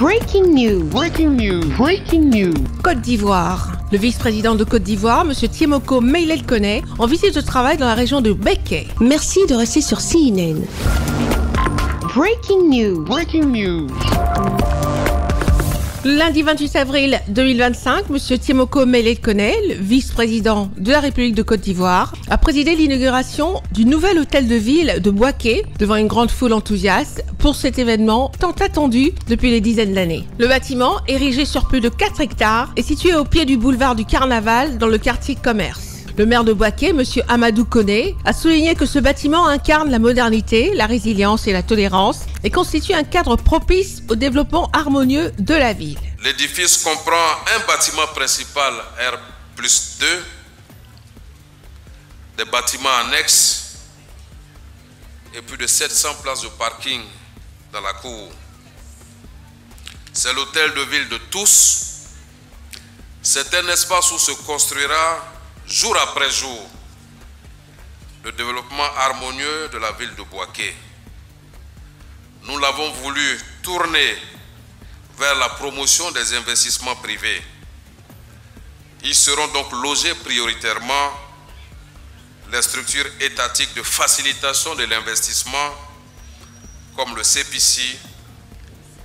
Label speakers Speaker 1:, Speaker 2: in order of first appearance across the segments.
Speaker 1: Breaking news. Breaking news. Breaking news.
Speaker 2: Côte d'Ivoire. Le vice-président de Côte d'Ivoire, M. Tiemoko Meilel Koné, en visite de travail dans la région de Béké.
Speaker 3: Merci de rester sur CNN.
Speaker 1: Breaking news. Breaking news.
Speaker 2: Lundi 28 avril 2025, M. Tiemoko Meilel Koné, le vice-président de la République de Côte d'Ivoire, a présidé l'inauguration du nouvel hôtel de ville de Boaké devant une grande foule enthousiaste pour cet événement tant attendu depuis des dizaines d'années. Le bâtiment, érigé sur plus de 4 hectares, est situé au pied du boulevard du Carnaval dans le quartier Commerce. Le maire de Boaké, M. Amadou Koné, a souligné que ce bâtiment incarne la modernité, la résilience et la tolérance et constitue un cadre propice au développement harmonieux de la ville.
Speaker 4: L'édifice comprend un bâtiment principal R+2, des bâtiments annexes et plus de 700 places de parking dans la cour. C'est l'hôtel de ville de tous. C'est un espace où se construira jour après jour le développement harmonieux de la ville de Boaké. Nous l'avons voulu tourner vers la promotion des investissements privés. Ils seront donc logés prioritairement les structures étatiques de facilitation de l'investissement comme le CPC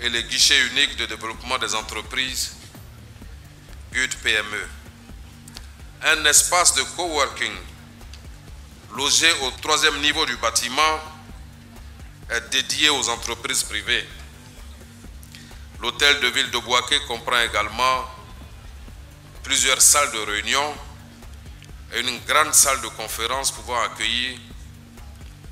Speaker 4: et les guichets uniques de développement des entreprises GUD-PME. Un espace de coworking logé au 3e niveau du bâtiment est dédié aux entreprises privées. L'hôtel de ville de Boaké comprend également plusieurs salles de réunion et une grande salle de conférence pouvant accueillir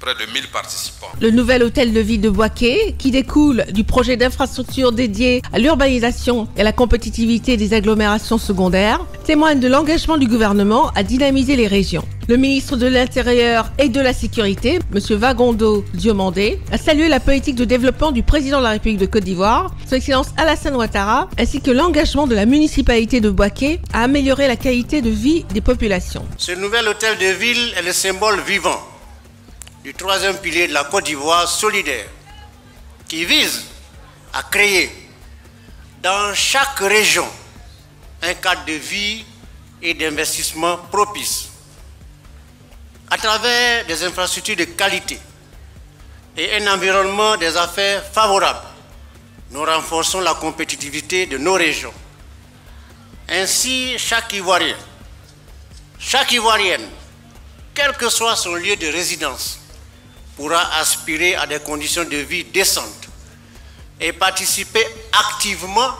Speaker 4: près de 1000 participants.
Speaker 2: Le nouvel hôtel de ville de Boaké, qui découle du projet d'infrastructure dédié à l'urbanisation et à la compétitivité des agglomérations secondaires, témoigne de l'engagement du gouvernement à dynamiser les régions. Le ministre de l'Intérieur et de la Sécurité, M. Vagondo Diomandé, a salué la politique de développement du président de la République de Côte d'Ivoire, Son Excellence Alassane Ouattara, ainsi que l'engagement de la municipalité de Boaké à améliorer la qualité de vie des populations.
Speaker 5: Ce nouvel hôtel de ville est le symbole vivant du 3e pilier de la Côte d'Ivoire solidaire, qui vise à créer dans chaque région un cadre de vie et d'investissement propice à travers des infrastructures de qualité et un environnement des affaires favorable. Nous renforçons la compétitivité de nos régions. Ainsi, chaque Ivoirien, chaque Ivoirienne, quel que soit son lieu de résidence, pourra aspirer à des conditions de vie décentes et participer activement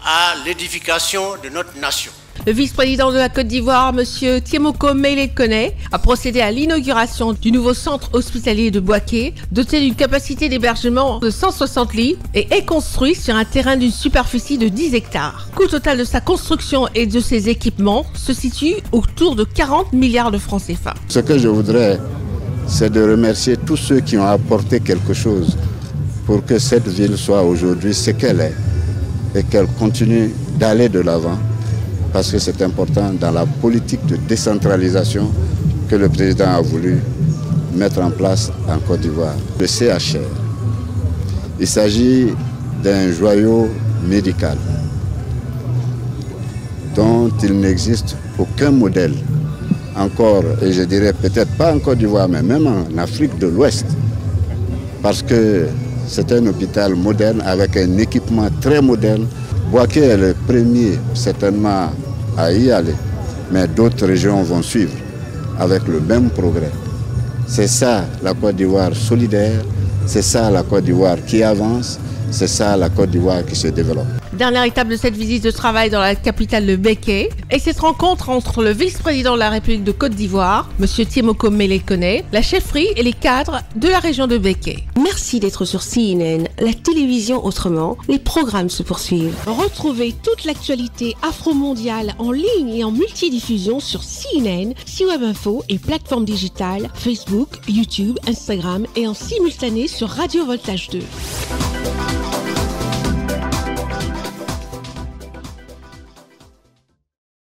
Speaker 5: à l'édification de notre nation.
Speaker 2: Le vice-président de la Côte d'Ivoire, M. Tiemoko Meilel Koné, a procédé à l'inauguration du nouveau centre hospitalier de Boaké, doté d'une capacité d'hébergement de 160 lits et est construit sur un terrain d'une superficie de 10 hectares. Le coût total de sa construction et de ses équipements se situe autour de 40 milliards de francs CFA.
Speaker 6: Ce que je voudrais, c'est de remercier tous ceux qui ont apporté quelque chose pour que cette ville soit aujourd'hui ce qu'elle est et qu'elle continue d'aller de l'avant, parce que c'est important dans la politique de décentralisation que le président a voulu mettre en place en Côte d'Ivoire. Le CHR, il s'agit d'un joyau médical dont il n'existe aucun modèle encore, et je dirais peut-être pas en Côte d'Ivoire, mais même en Afrique de l'Ouest, parce que c'est un hôpital moderne avec un équipement très moderne. Boaké est le premier certainement à y aller, mais d'autres régions vont suivre avec le même progrès. C'est ça la Côte d'Ivoire solidaire, c'est ça la Côte d'Ivoire qui avance, c'est ça la Côte d'Ivoire qui se développe.
Speaker 2: Dernière étape de cette visite de travail dans la capitale de Béké et cette rencontre entre le vice-président de la République de Côte d'Ivoire, M. Tiemoko Meilel Koné, la chefferie et les cadres de la région de Béké.
Speaker 3: Merci d'être sur CNN, la télévision autrement. Les programmes se poursuivent.
Speaker 7: Retrouvez toute l'actualité afro-mondiale en ligne et en multidiffusion sur CNN, C-Web Info et plateformes digitales, Facebook, YouTube, Instagram et en simultané sur Radio Voltage 2.